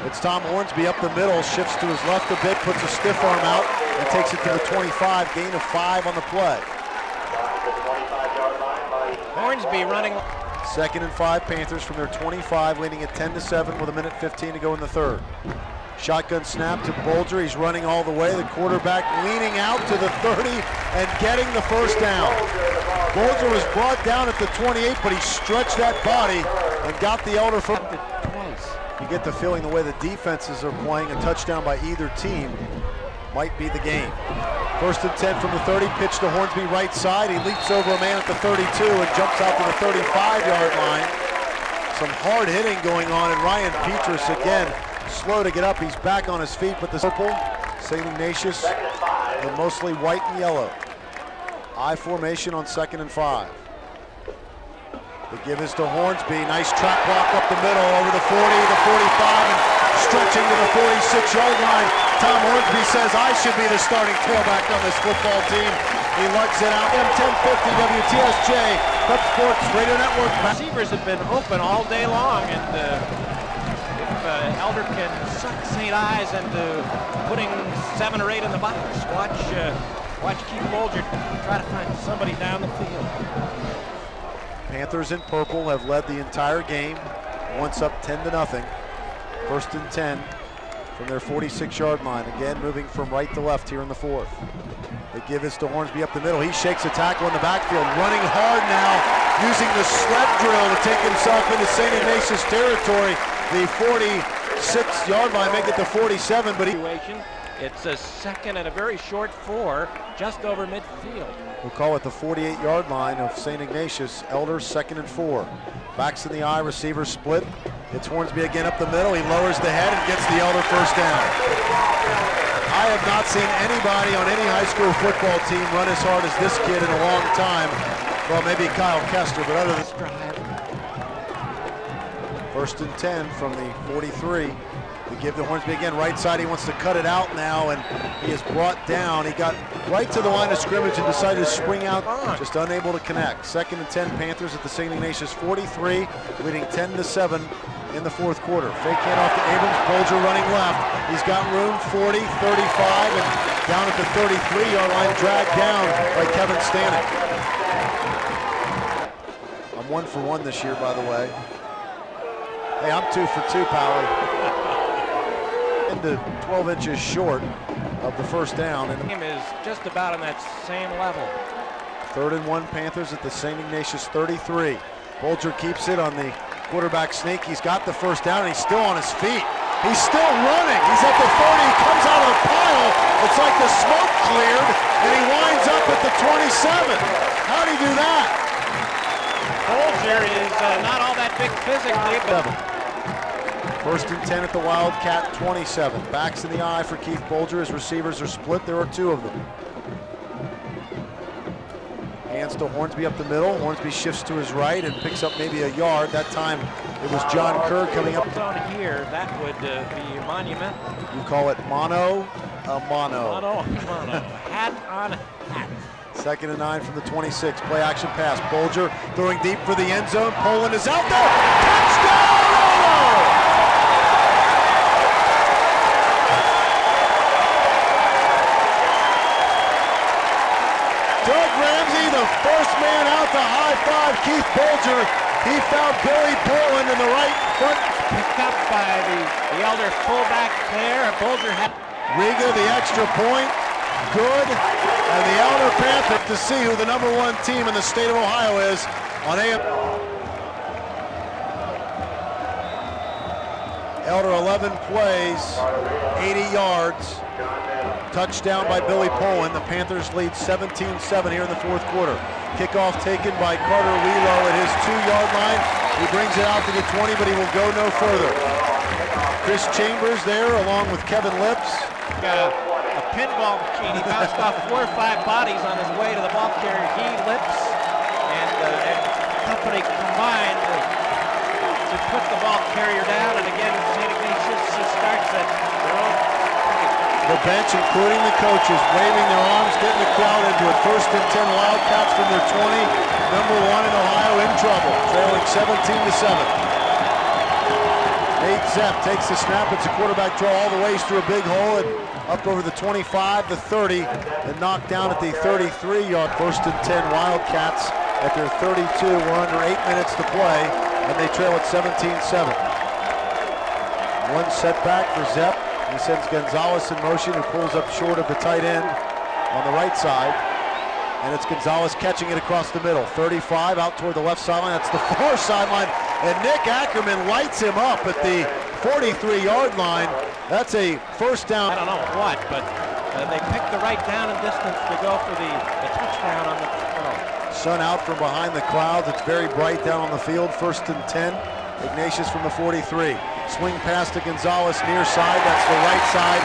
It's Tom Hornsby up the middle, shifts to his left a bit, puts a stiff arm out, and takes it to the 25, gain of 5 on the play. Hornsby running. 2nd and 5, Panthers from their 25, leading at 10-7 with 1:15 to go in the third. Shotgun snap to Bolger. He's running all the way. The quarterback leaning out to the 30 and getting the first down. Bolger was brought down at the 28, but he stretched that body and got the Elder for Twice. You get the feeling the way the defenses are playing, a touchdown by either team might be the game. 1st and 10 from the 30, pitch to Hornsby right side. He leaps over a man at the 32 and jumps out to the 35-yard line. Some hard hitting going on, and Ryan Petrus again slow to get up. He's back on his feet, but the purple, St Ignatius, in mostly white and yellow. I formation on 2nd and 5. The give is to Hornsby. Nice trap block up the middle over the 40, the 45, and stretching to the 46-yard line. Tom Hornsby says, I should be the starting tailback on this football team. He lugs it out. M1050 WTSJ, Prep Sports Radio Network. Receivers have been open all day long, and if Elder can suck St. Ives into putting 7 or 8 in the box, watch Keith Bolger try to find somebody down the field. Panthers in purple have led the entire game, once up 10-0. 1st and 10 from their 46-yard line. Again, moving from right to left here in the 4th. The give is to Hornsby up the middle. He shakes a tackle in the backfield, running hard now, using the sled drill to take himself into St. Ignatius territory. The 46-yard line, make it to 47, but it's a 2nd and a very short 4, just over midfield. We'll call it the 48-yard line of St. Ignatius. Elder 2nd and 4. Backs in the eye, receivers split. It's Hornsby again up the middle. He lowers the head and gets the Elder first down. I have not seen anybody on any high school football team run as hard as this kid in a long time. Well, maybe Kyle Kester, but other than this drive. 1st and 10 from the 43. We give to Hornsby again, right side. He wants to cut it out now, and he is brought down. He got right to the line of scrimmage and decided to spring out, just unable to connect. 2nd and 10, Panthers at the St. Ignatius 43, leading 10-7 in the 4th quarter. Fake handoff to Abrams, Bolger running left. He's got room, 40, 35, and down at the 33-yard line, dragged down by Kevin Stanek. I'm 1 for 1 this year, by the way. Hey, I'm 2 for 2, Pally. Into 12 inches short of the first down. And the game is just about on that same level. 3rd and 1, Panthers at the St. Ignatius 33. Bolger keeps it on the quarterback sneak. He's got the first down, and he's still on his feet. He's still running. He's at the 30. He comes out of the pile. It's like the smoke cleared, and he winds up at the 27. How'd he do that? Bolger is not all that big physically, but 1st and 10 at the Wildcat 27. Backs in the eye for Keith Bolger. His receivers are split. There are 2 of them. Hands to Hornsby up the middle. Hornsby shifts to his right and picks up maybe a yard. That time it was John Kerr coming up. On here, that would be monumental. You call it mono a mono. Mono. Hat on hat. 2nd and 9 from the 26. Play action pass. Bolger throwing deep for the end zone. Poland is out there. Touchdown! Doug Ramsey, the first man out to high-five Keith Bolger. He found Billy Poland in the right front. Picked up by the Elder fullback there. Bolger had Riga, the extra point. Good. And the Elder Panthers to see who the #1 team in the state of Ohio is on AM. Elder 11 plays, 80 yards. Touchdown by Billy Poland. The Panthers lead 17-7 here in the fourth quarter. Kickoff taken by Carter Wheelo at his 2-yard line. He brings it out to the 20, but he will go no further. Chris Chambers there along with Kevin Lips. A pinball machine. He bounced off 4 or 5 bodies on his way to the ball carrier. He, Lips, and company combined to put the ball carrier down. And again, St. Ignatius starts at their own. The bench, including the coaches, waving their arms, getting the crowd into it. 1st and 10 Wildcats from their 20. Number 1 in Ohio in trouble, trailing 17-7. Nate Zepp takes the snap. It's a quarterback draw all the way through a big hole and up over the 25, the 30, and knocked down at the 33-yard. 1st and 10 Wildcats at their 32. We're under 8 minutes to play, and they trail at 17-7. One setback for Zepp. He sends Gonzalez in motion, who pulls up short of the tight end on the right side. And it's Gonzalez catching it across the middle. 35 out toward the left sideline. That's the far sideline. And Nick Ackerman lights him up at the 43-yard line. That's a first down. I don't know what, but they picked the right down and distance to go for the touchdown on the throw. Sun out from behind the clouds. It's very bright down on the field. 1st and 10. Ignatius from the 43. Swing pass to Gonzalez near side. That's the right side.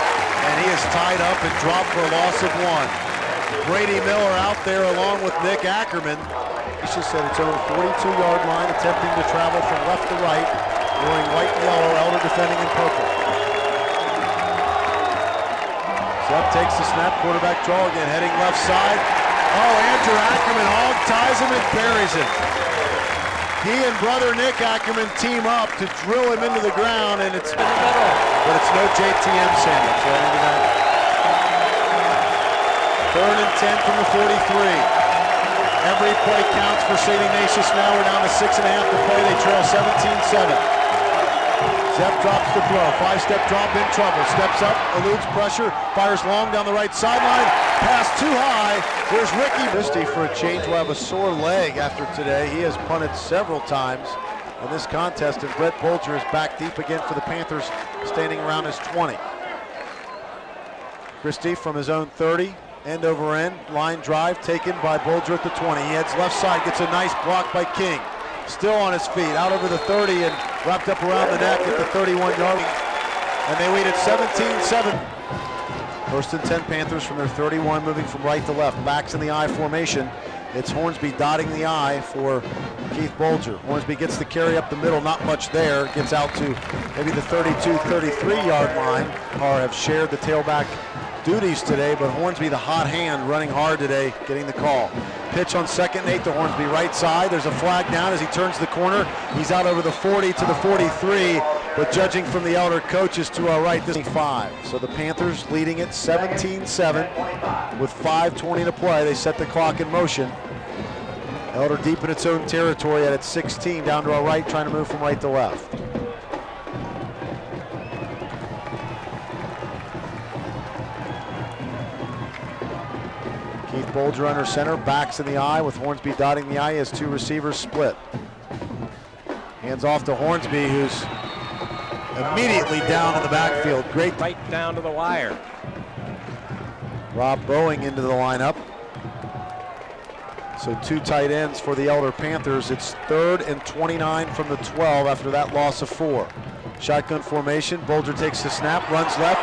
And he is tied up and dropped for a loss of 1. Brady Miller out there along with Nick Ackerman. Ignatius at its own 42-yard line, attempting to travel from left to right, wearing white and yellow, Elder defending in purple. Zepp takes the snap, quarterback draw again, heading left side. Oh, Andrew Ackerman hog ties him and buries him. He and brother Nick Ackerman team up to drill him into the ground, and it's in the middle. But it's no JTM sandwich right into that. 3rd and 10 from the 43. Every play counts for St. Ignatius now. We're down to 6.5 to play. They trail 17-7. Zepp drops the throw. 5-step drop, in trouble. Steps up, eludes pressure, fires long down the right sideline. Pass too high. Here's Ricky Misty for a change. Will have a sore leg after today. He has punted several times in this contest, and Brett Bolger is back deep again for the Panthers, standing around his 20. Christie from his own 30. End over end, line drive taken by Bolger at the 20. He heads left side, gets a nice block by King. Still on his feet, out over the 30 and wrapped up around the neck at the 31-yard. And they lead at 17-7. 1st and 10 Panthers from their 31, moving from right to left. Backs in the I formation. It's Hornsby dotting the I for Keith Bolger. Hornsby gets the carry up the middle, not much there. Gets out to maybe the 32, 33-yard line, or have shared the tailback duties today, but Hornsby, the hot hand, running hard today, getting the call. Pitch on 2nd and 8 to Hornsby, right side. There's a flag down as he turns the corner. He's out over the 40 to the 43, but judging from the Elder coaches to our right, this is 5. So the Panthers leading it 17-7 with 5:20 to play. They set the clock in motion. Elder deep in its own territory at its 16, down to our right, trying to move from right to left. Keith Bolger under center, backs in the I with Hornsby dotting the I as 2 receivers split. Hands off to Hornsby, who's immediately down in the backfield. Great. Right down to the wire. Rob Boeing into the lineup. So 2 tight ends for the Elder Panthers. It's 3rd and 29 from the 12 after that loss of 4. Shotgun formation, Bolger takes the snap, runs left,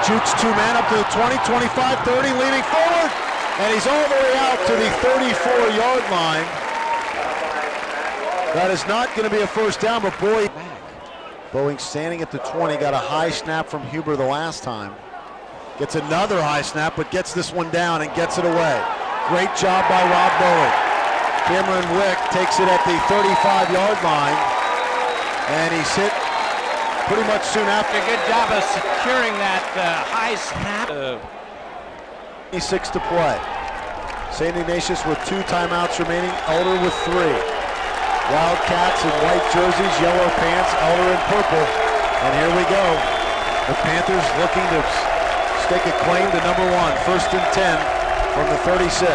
shoots 2 men up to the 20, 25, 30, leaning forward. And he's all the way out to the 34-yard line. That is not going to be a first down, but boy, Boeing standing at the 20, got a high snap from Huber the last time. Gets another high snap, but gets this one down and gets it away. Great job by Rob Boeing. Cameron Wick takes it at the 35-yard line, and he's hit pretty much soon after. A good job of securing that high snap. 26 to play. St. Ignatius with 2 timeouts remaining, Elder with 3. Wildcats in white jerseys, yellow pants, Elder in purple. And here we go. The Panthers looking to stake a claim to number 1. 1st and 10 from the 36.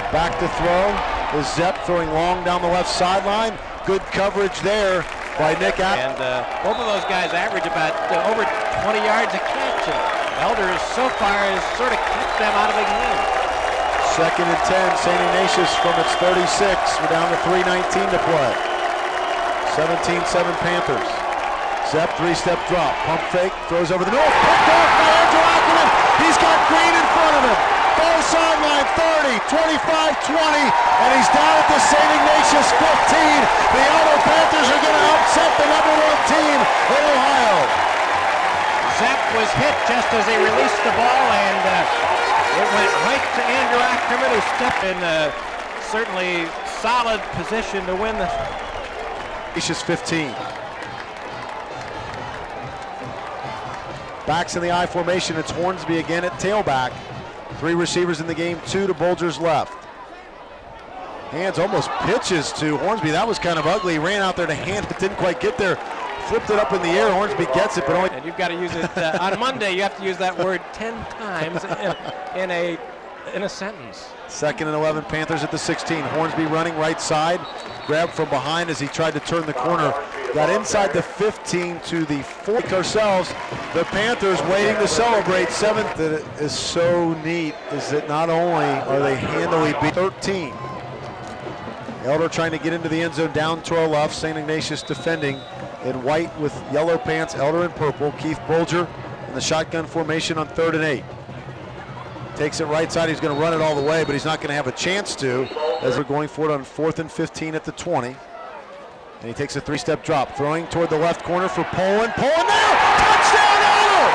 Back to throw is Zepp, throwing long down the left sideline. Good coverage there by Nick And both of those guys average about over 20 yards a catch. And Elder so far has sort of kept them out of the game. 2nd and 10, St. Ignatius from its 36. We're down to 3:19 to play. 17-7 Panthers. Zepp, 3-step drop, pump fake, throws over the middle, picked off by Andrew Ackerman. He's got Green in front of him. Far sideline, 30, 25, 20, and he's down at the St. Ignatius 15. The Elder Panthers are going to upset the #1 team in Ohio. Zepp was hit just as he released the ball, and it went right to Andrew Ackerman, who stepped in certainly solid position to win the. Ignatius 15. Backs in the I formation. It's Hornsby again at tailback. 3 receivers in the game, 2 to Bolger's left. Hands almost pitches to Hornsby. That was kind of ugly. He ran out there to hand it, didn't quite get there. Flipped it up in the air. Hornsby gets it, but only. And you've got to use it on Monday. You have to use that word 10 times in a sentence. 2nd and 11, Panthers at the 16. Hornsby running right side. Grabbed from behind as he tried to turn the corner. Got inside the 15 to the 4. Ourselves, the Panthers waiting to celebrate 7th. That is so neat is that not only are they handily beat 13. Elder trying to get into the end zone down to our left. St. Ignatius defending in white with yellow pants. Elder in purple. Keith Bolger in the shotgun formation on 3rd and 8. Takes it right side. He's going to run it all the way, but he's not going to have a chance to as we're going for it on 4th and 15 at the 20. And he takes a 3-step drop, throwing toward the left corner for Poland. Poland now! Touchdown, Elder!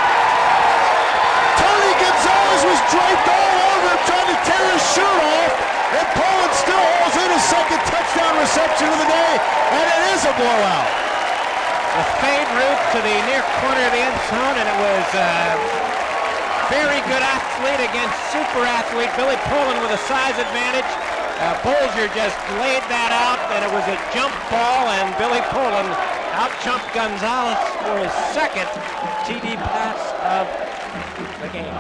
Tony Gonzalez was draped all over him, trying to tear his shirt off, and Poland still holds in his 2nd touchdown reception of the day, and it is a blowout. A fade route to the near corner of the end zone, and it was very good athlete against super athlete Billy Poland with a size advantage. Bolger just laid that out, and it was a jump ball, and Billy Poland out-jumped Gonzalez for his 2nd TD pass of the game.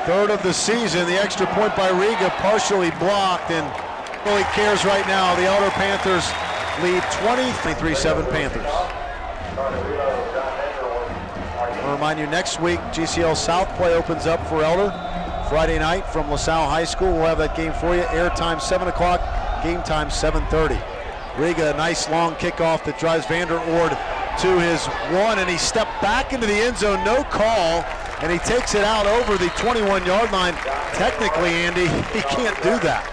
3rd of the season. The extra point by Riga partially blocked, and really cares right now. The Elder Panthers lead 23-7 Panthers. I'll remind you, next week GCL South play opens up for Elder. Friday night from LaSalle High School. We'll have that game for you. Airtime 7 o'clock, game time 7:30. Riga, a nice long kickoff that drives Vander Ord to his 1, and he stepped back into the end zone, no call, and he takes it out over the 21-yard line. Technically, Andy, he can't do that.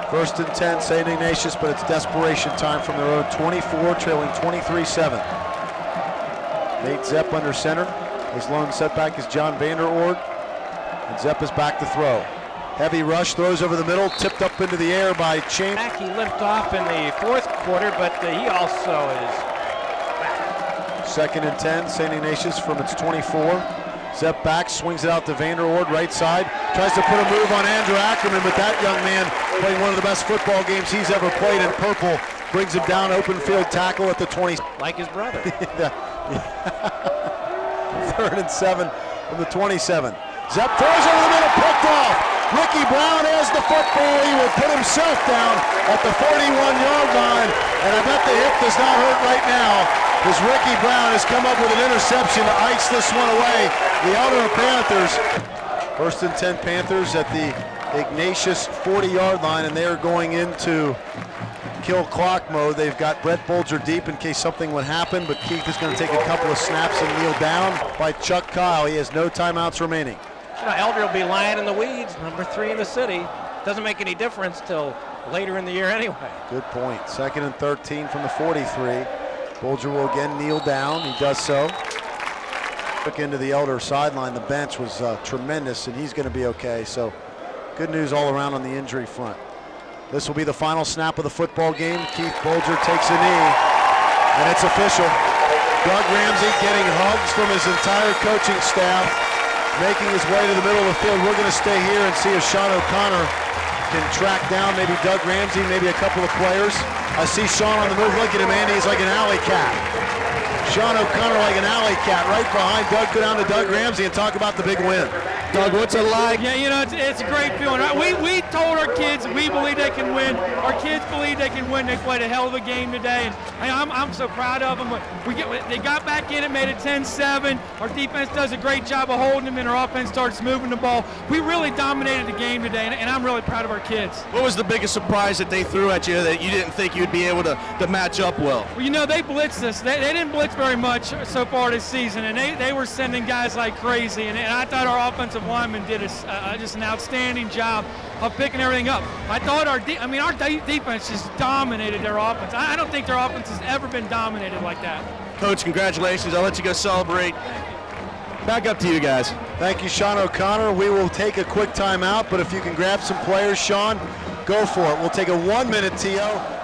1st and 10, St. Ignatius, but it's desperation time from their own 24, trailing 23-7. Nate Zepp under center. His lone setback is John Vander Ord. And Zepp is back to throw. Heavy rush, throws over the middle, tipped up into the air by Chambers. He limped off in the 4th quarter, but he also is back. 2nd and 10, St. Ignatius from its 24. Zepp back, swings it out to Vander Ord, right side. Tries to put a move on Andrew Ackerman, but that young man playing one of the best football games he's ever played in purple. Brings him down, open field tackle at the 20. Like his brother. 3rd and 7 from the 27. Zepp throws over the middle, picked off. Ricky Brown has the football. He will put himself down at the 41-yard line. And I bet the hip does not hurt right now, because Ricky Brown has come up with an interception to ice this one away. The Elder Panthers. 1st and 10 Panthers at the Ignatius 40-yard line, and they are going into kill clock mode. They've got Brett Bolger deep in case something would happen, but Keith is going to take a couple of snaps and kneel down by Chuck Kyle. He has no timeouts remaining. You know, Elder will be lying in the weeds, number 3 in the city. Doesn't make any difference till later in the year anyway. Good point. 2nd and 13 from the 43. Bolger will again kneel down. He does so. Took into the Elder sideline. The bench was tremendous, and he's going to be okay. So good news all around on the injury front. This will be the final snap of the football game. Keith Bolger takes a knee, and it's official. Doug Ramsey getting hugs from his entire coaching staff, making his way to the middle of the field. We're going to stay here and see if Sean O'Connor can track down maybe Doug Ramsey, maybe a couple of players. I see Sean on the move. Look at him, Andy. He's like an alley cat. Sean O'Connor like an alley cat right behind Doug. Go down to Doug Ramsey and talk about the big win. Doug, what's it like? Yeah, you know, it's a great feeling. We told our kids we believe they can win. Our kids believe they can win. They played a hell of a game today, and I'm so proud of them. They got back in it, made it 10-7. Our defense does a great job of holding them, and our offense starts moving the ball. We really dominated the game today, and I'm really proud of our kids. What was the biggest surprise that they threw at you that you didn't think you'd be able to match up well? Well, you know, they blitzed us. They didn't blitz very much so far this season, and they were sending guys like crazy, and I thought our offensive linemen did just an outstanding job of picking everything up. I thought our defense just dominated their offense. I don't think their offense has ever been dominated like that. Coach, congratulations. I'll let you go celebrate. Back up to you guys. Thank you, Sean O'Connor. We will take a quick timeout, but if you can grab some players, Sean, go for it. We'll take a 1-minute TO.